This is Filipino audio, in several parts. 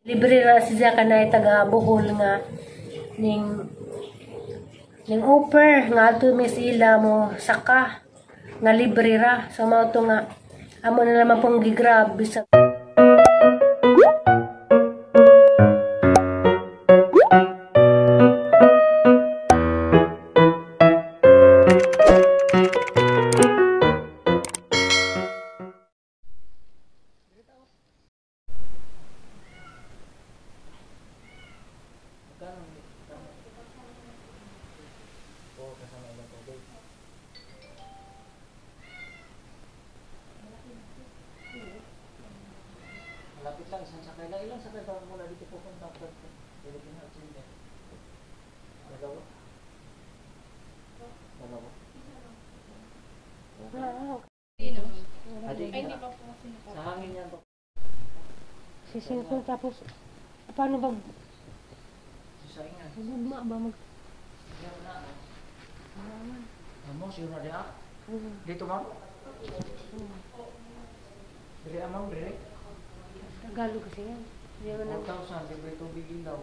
Libre ra siya kanay taga Bohol nga ning offer nga ato mis ila mo saka nga libre ra. So mao to nga amo na naman pong gigrab bisag Lapit lang, isang sakay lang. Ilang sakay ba mula dito pupunta ko? Philippine Health Center. Dalawa. Ay, hindi pa po sinipot. Sa hangin yan po. sisilpon tapos paano ba? Susaingan. Magma ba mag? Yan na. Amo, siyo na diya? Dito ma'am? Diri amang, diri? Tagalog kasi yan. Hindi naman ang 4,000, libre tubig ilaw.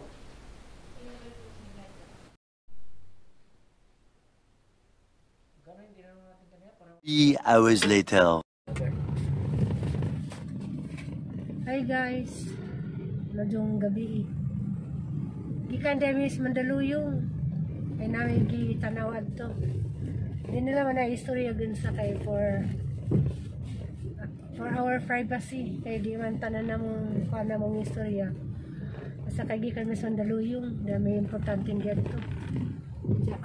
Gano'n, hindi naman natin kanya. 3 hours later. Hi guys. Medyo gabi. Gikan demis Mandaluyong. Ay namin gitanawad to. Hindi na naman na istorya gun sa kay for our privacy. Kaya di man tanan na mong paano mong istorya. Basta kay gikan mis Mandaluyong. Dami importanteng dito.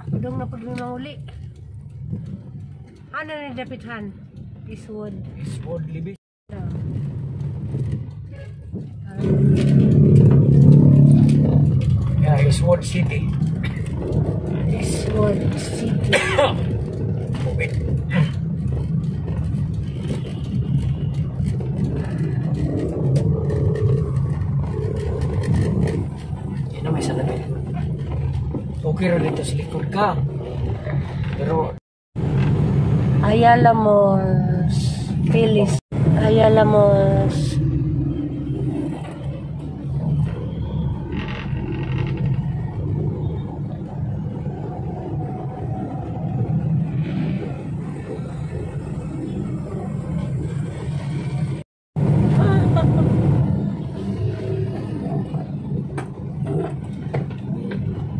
Pudong na pudong mahuli. Ano na dapithan? Eastwood. Eastwood, Libby. Yeah, Eastwood City. Eastwood City. Wait. Yan na, may salamin. Okay rin dito sa likod ka. Pero Ayala Malls. Phyllis. Ayala Malls.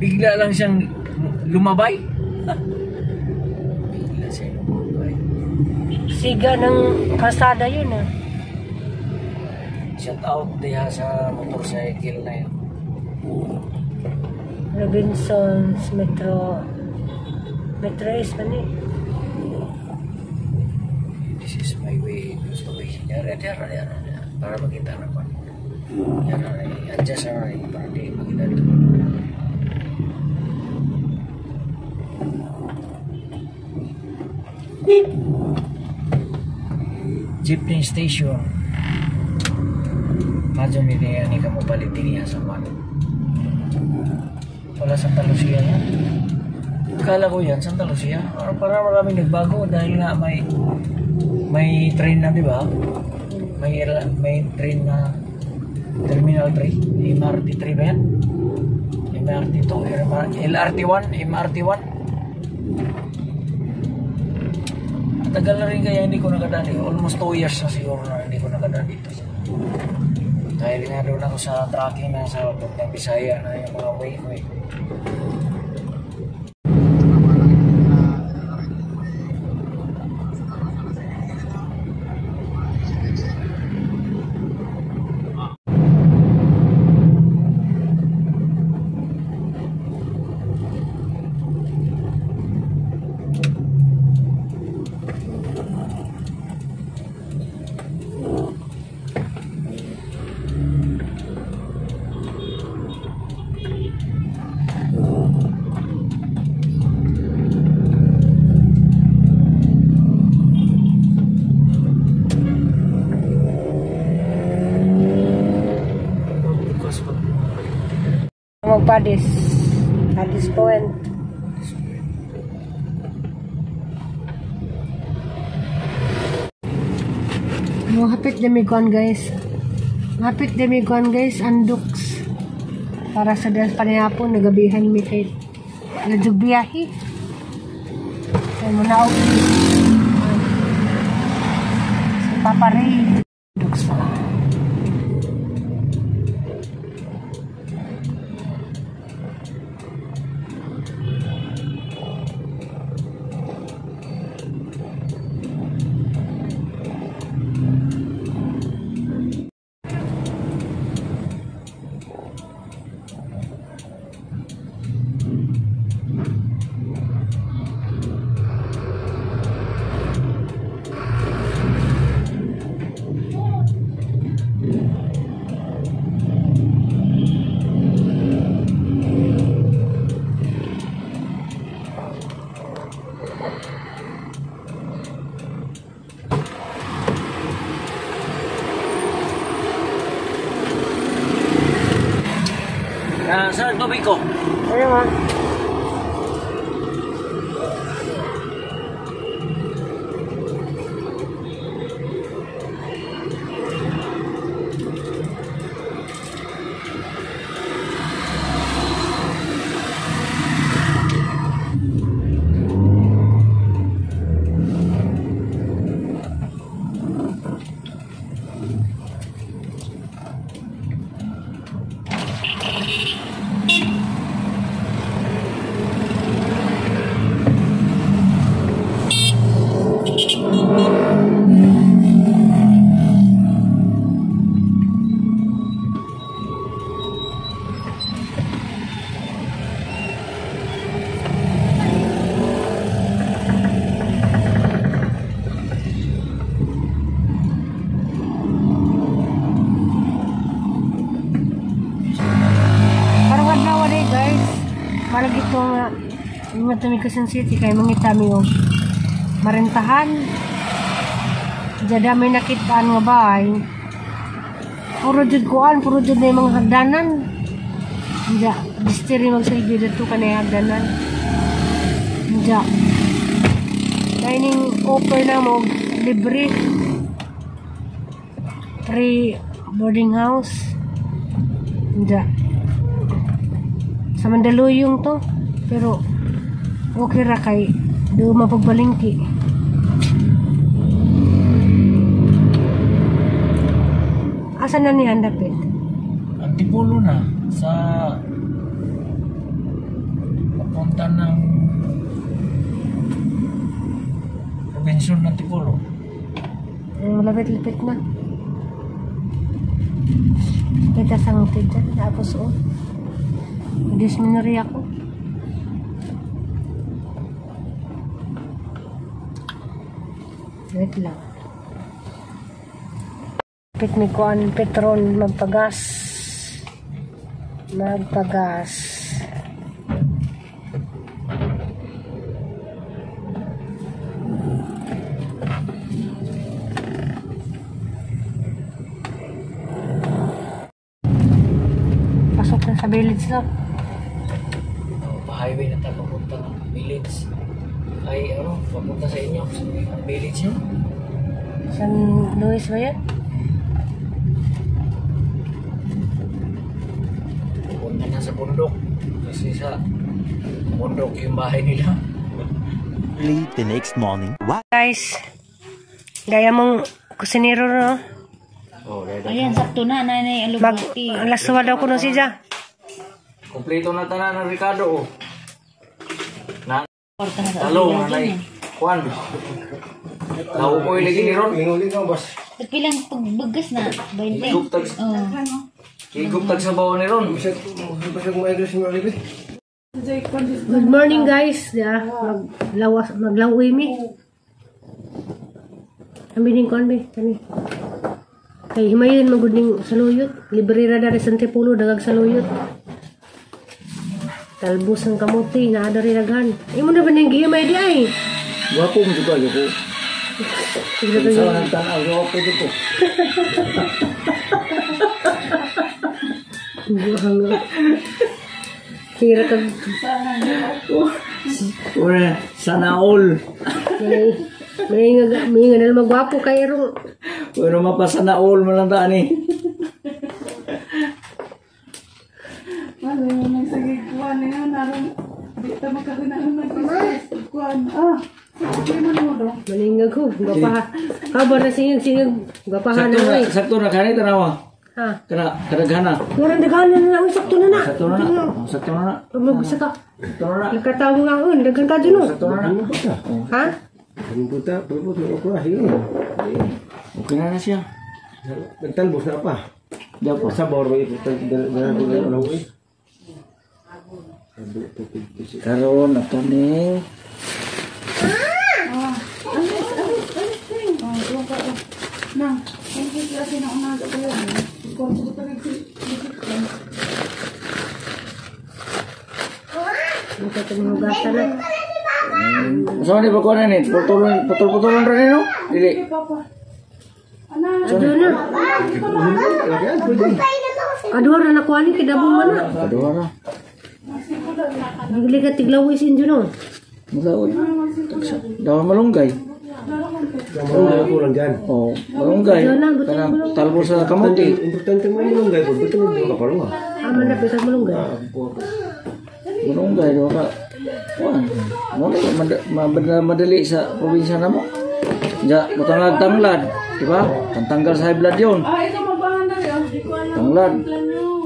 bigla lang siyang lumabay. Bigla siyang lumabay. Siga ng kalsada yun ah. Shout out diha sa motorcycle na yun. Robinsons, Metro East man eh. This is my way. Gusto ko yara. Para makita na pa. Yara, adjust na para di makita ito. Jeepney station. Medyo ni kamu balik din sa Mano. Wala Santa Lucia na. Akala ko yan, Santa Lucia. Para maraming nagbago dahil nga may train na, di ba? May train na Terminal 3. MRT 3 ba yan? MRT 2, LRT 1, MRT 1. Tagal na rin kaya hindi ko nakadaan. Almost 2 years na siguro na hindi ko nakadaan dito. Dahil nga doon ako sa tracking na sa Pagdang Bisaya na yung mga way. Magpadis. Padis Point. Hapit na may kuhan guys. Hapit din may kuhan guys, anduks. Para sa das panayapon, nagabihan mi kay Ladjog biyahe. Kaya mo na ako. Si Papa Ray. Anduks na. Saan tubig ko? Ayun nga. Malag ito nga yung Quezon City kay mangitami yung marentahan dada may nakitaan nga bahay puro jud kuan, puro jud na yung mga hagdanan dada distiri magsilbi dito ka na yung hagdanan dada dining offer na mo libre free boarding house dada sa Mandaluyong to pero okay ra kay do mapagbalingki asa na ni handapit Antipolo na sa papunta ng probinsyon ng Antipolo malapit-lapit na kita sang tidyan tapos disminori ako. Wait lang. Pit mi kuan petron magpagas. Magpagas. Pasok na sa village na. Highway na tayo papunta ng village ay papunta sa inyo sa village yun San Luis ba yan? papunta na sa bundok kasi sa bundok yung bahay nila. Early the next morning. What? Guys, gaya mong kusinero no? Ayan, sakto na, nanay, alubati. Alas suwa daw ko no siya. Kompleto na tanan ng Ricardo na Porta na sa talong nanay Juan lawo ko ilagay ni Ron Pilang pagbagas na, 20. Higuptag sa bawa ni Ron. Good morning guys. Maglawi mi. Ambining kon be kani. Kay himayon magudning saluyot. Libre ra dari sa Antipolo dagag saluyot. Talbos ang kamuti na ada rin aghan. Imo na ba nang gihimay di ay? Gwapo mo juga ko. Sa nang tanaw gwapo dito. Buhang. Kira kag Ora sana all. may nga magwapo kay erong. Pero mapasana all man lang ta ani. Ano yung sige kuan niya naroon. Di ta makakinaon ng kuan. Sige man mo do. Maningag ko, gapaha. Kabar na singag, gapaha na ay. Sakto na kani tanawa. Ha. Kadagana. Murang daghan na na, sakto na na. Sakto na na. Sakto na na. Magbusa ka. Sakto na na. Nakatawo nga on, daghan ka dyan o. Sakto na na. Ha? Okay na na siya. Nagtalbos na pa. Diyan po. Sabor mo ito. Karon na ni. Nang, thank you kasi na umaga ko yan. Kuan sa pagkakit. Ito itong hugatan na. So ni ba ko na ni? Putol-putolan ra ni no? Dili. Papa. Ana, Adyo na. Adyo na nakuha ni kidabong mo na. Aduha na. Bigli ka tiglawisin dyan o. Magaoy. Daw malunggay. Malunggay ko lang dyan. Oh, malunggay. Kanang talbo sa kamuti. Importante mo malunggay ko. Betul mo ka parang. Aman na pisang malunggay. Malunggay do ka. Kuan. Madali sa probinsya namo. Ja, tanglad, di ba? Tanggal sa high blood 'yon. ito magbangan na rin. Di ko alam. Tanglad.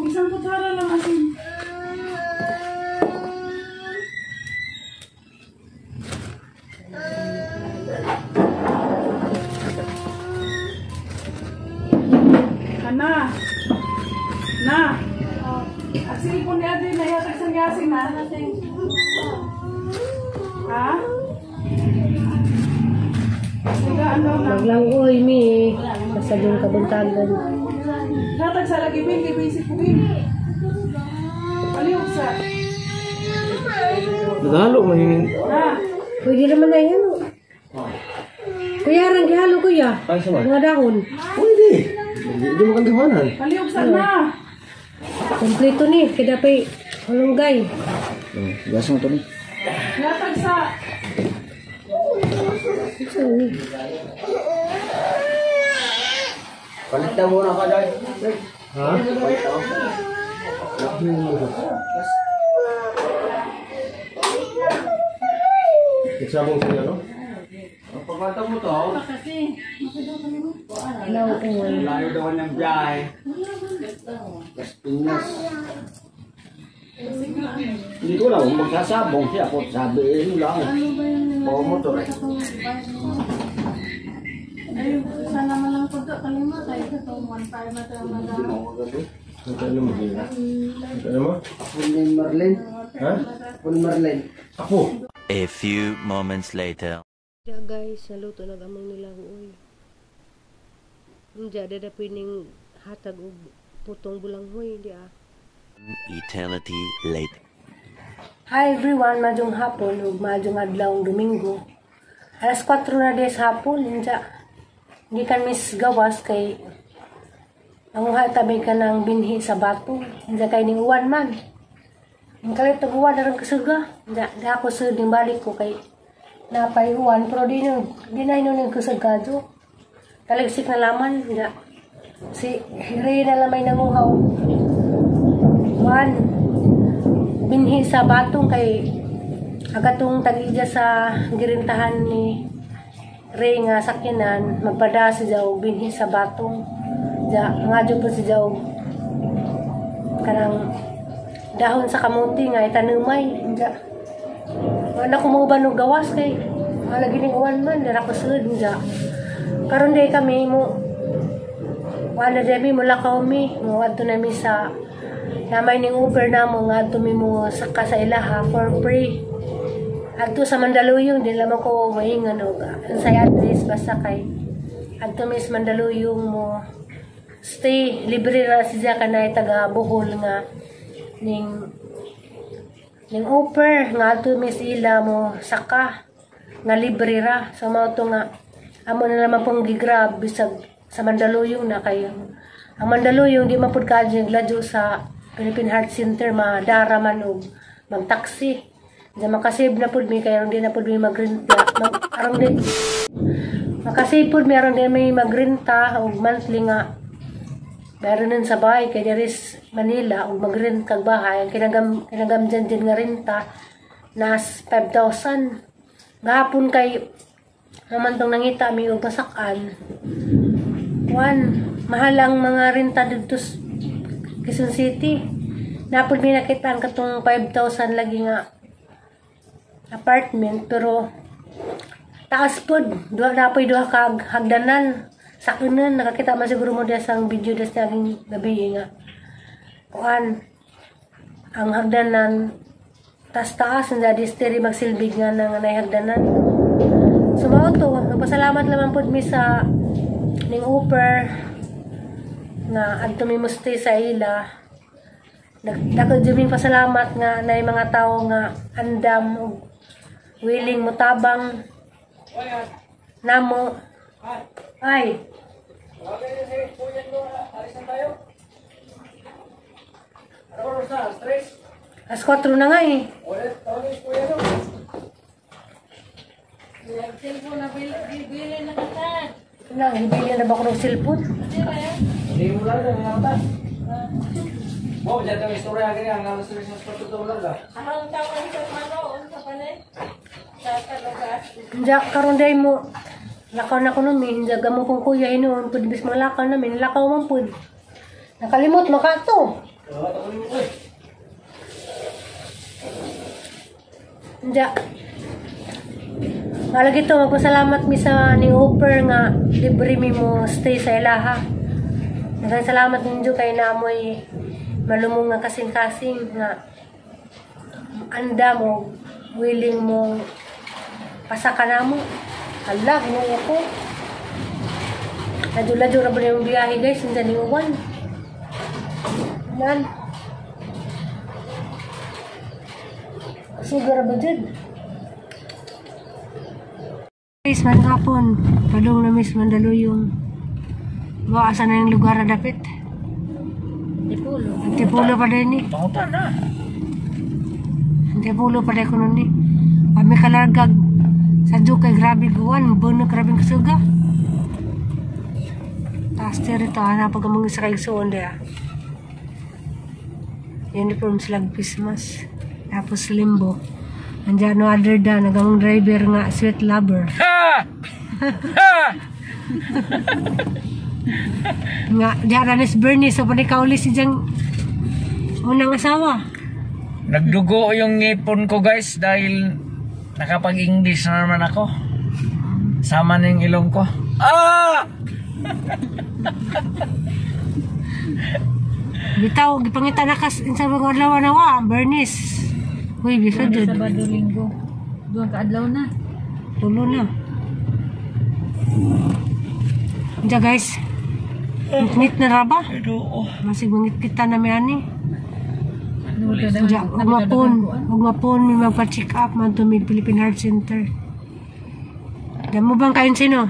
Isang kutsara lang asin. Ana. Na. Asin po niya din na yata isang yasin na. Ha? Sige, ano na? Maglangoy mi. Basta doon kabuntagan. Datag sa lagi bin, kay basic ko bin. Aliw sa. Nagalo man yun. Na. Pwede naman na yan o. Kuya, rang gihalo kuya. Ay, sama. Mga dahon. Pwede. Hindi mo kang gawanan. Aliw sa na. Kompleto ni. Kaya pa'y malunggay. Gas mo to ni. Datag sa. Ito ni. Palit na muna ka dai. Ha? Nagsabong siya, no? Ang pagkatang mo to, Ilaw ko nga. layo daw ng biyahe. Gas Pinas. Hindi ko lang kung magsasabong siya po sabihin lang. Oo, motor eh. Ay, sana man lang ko to kalima kay ito 1.5 na to mga. Ano mo? Ano mo? Punin Marlin. Ha? Punin Marlin. Ako. A few moments later. Ya guys, naluto na gamang nila uy. Hindi, ada pining hatag og putong bulanghoy, di ah. Eternity later. Hi everyone, majong hapon ug majong adlaw Domingo. Alas 4 na des hapon, hindi kan miss gawas kay ang tabi ka ng binhi sa bato. Hindi kay ning uwan man. Ang kalit og uwan na rin kasuga. Hindi ako sud ning balik ko kay napay uwan pero di na ning kasagado. Taligsik na laman. Hindi. Si Hiri na lamay nanguhaw. Uwan. Binhi sa batong kay agatong tagidya sa girintahan ni Ray nga sakyanan magpada si Jaw binhi sa batong nga po si Jaw kanang dahon sa kamuti nga itanumay wala ko mo ba no gawas kay wala gining uwan man dara ko sud karon day kami mo wala demi mo lakaw mi mo adto na mi sa namay ning Uber na mo nga adto mi mo saka sa ilaha for free adto sa Mandaluyong di lamang ko maingon og sa address basta kay adto mi sa Mandaluyong mo stay libre ra siya kanay taga Bohol nga ning Uber nga adto mi sila mo saka nga libre ra so mao to nga amo na lamang pong gigrab bisag sa Mandaluyong na kayo ang Mandaluyong di man pud kadyo gladyo sa Philippine Heart Center madara man og magtaksi diyan makasave na pud mi kay aron di na pud mi magrenta aron di makasave pud mi aron di may magrenta og monthly nga Meron nun sa bahay, kaya diris Manila, ug mag-rent kag bahay, ang kinagam dyan nga renta, nas 5,000. Gahapon kay, naman tong nangita, may ug masakan. Mahal ang mga renta dito sa Quezon City. Napod may nakita ang katong 5,000 lagi nga apartment, pero taas pod, napoy duha kag hagdanan. Sa kunan, nakakita man siguro mo diya sang video des naging gabi nga. Ang hagdanan, taas nga disteri magsilbig nga ng hagdanan. So mao to, nagpasalamat naman pod mi sa ning upper na adto mi musti sa ila. Dako jud pasalamat nga nay mga tawo nga andam ug willing mutabang namo. Ay. Alas 4 na nga eh. Ibili na ba ako ng cellphone? Hindi mo lang yan, mga mata. Mo, dyan kang istorya gani, ang alas 3 sa patuto lang ka. Diyak, karon day mo. Lakaw na ko nun, hindi mo kong kuya inoon. Pwede bis mga lakaw namin, lakaw man po. Nakalimot, makato. Diyak. Malagi ito, magpasalamat mi sa ni Hooper nga libre mi mo stay sa ilaha. Salamat ninyo kay namoy malumong nga kasing-kasing nga anda mo, willing mo pasaka na mo. Hala, ginuya ko. Nadyo-ladyo na ba na yung biyahe guys, hindi na yung uwan. Yan. Siguro ba dyan? Guys, manhapon. Padong na Miss Mandaluyong. Bawa, asa na yung lugar na dapit? Tipulo. Tipulo pa din eh. Pangutan na. Tipulo pa din ko nun eh. Kami kalargag. Sa Dukay, grabe guwan. Bono, grabe kasuga. Taas rito, hanapag ang mga sakay suon dia. Uniform silang Christmas. Tapos limbo. Andiyan no other da, nagamang driver nga, sweet lover. Nga, diyan Miss Bernie, so panikawli si diyang unang asawa. Nagdugo yung ngipon ko guys dahil nakapag-English na naman ako. Sama na yung ilong ko. Bitaw, gipangita na kas sa mga adlaw na wa, Bernice. Uy, bisa dyan. Sabado, Linggo. Duwang kaadlaw na. Tulo na. Diyan guys. Ngit na raba. Masig mangit kita na may ani. Diyan, magmapon, may magpa-check up man to may Philippine Heart Center. Diyan mo bang kain sino?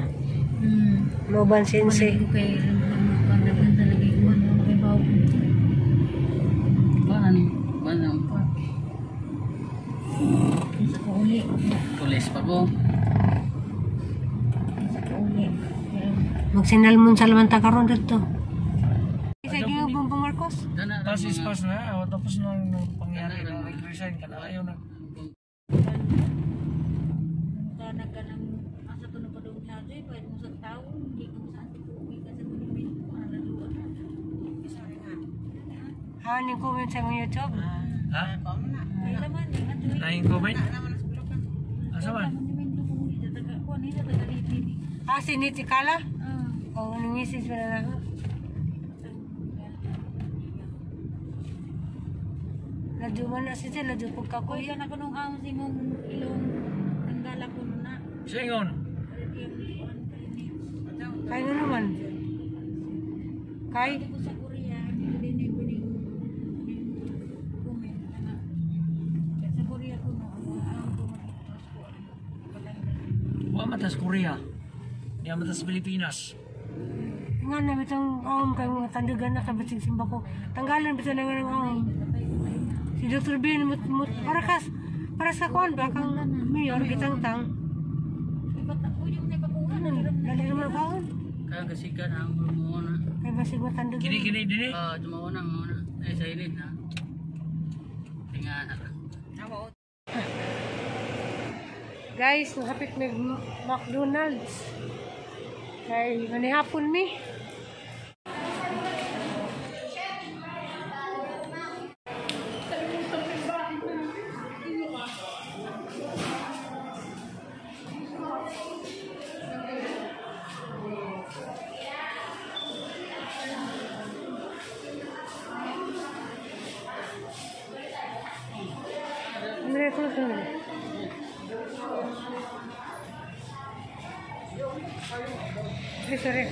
Mo bang sinse? Kay nagpunta lagi ko kay bawo. Banang pa. Sa uli. Pulis pa ko. Magsinalmon sa lamang karon dito. Isa yung Bongbong Marcos. Pas na. Tapos nung pangyari na nag-resign ka na. Ayaw na. Tanag ka ng asa to na pa daw niya ay pwede mo sa tao. Hindi ko sa antikubi ka sa kulimin. Ano doon? Haning comment sa mga YouTube. Ha? Ay laman eh. Nahing comment? Asa man? Siniti kala? Oo, nangisis pa na lang. Ladyo man na siya, ladyo po ka Kuya na ko nung ahon si mong ilong nanggala ko na. Singon? Kaya nga naman. Kay? Hindi ko sa Korea, hindi din ko ni comment. Sa Korea ko no, ahon ko Wa matas Korea. Di matas Pilipinas. Nga na, bitang ahom kayo mga tandagan na kabatsig simba ko. Tanggalan bitang nga ng ahom. Si Dr. Ben, para sa kuwan ba, kang mayor, kitang tang. Iba't ako yung naipakuha. Dali naman ang ahon. Kaya kasikan ang hormona. Kaya Sigot-sigotan dulu. Kini dini. Cuma una. Sa ilid na. Tingnan na. Guys, nakapit may McDonald's. Kaya manihapon mi. Sorry.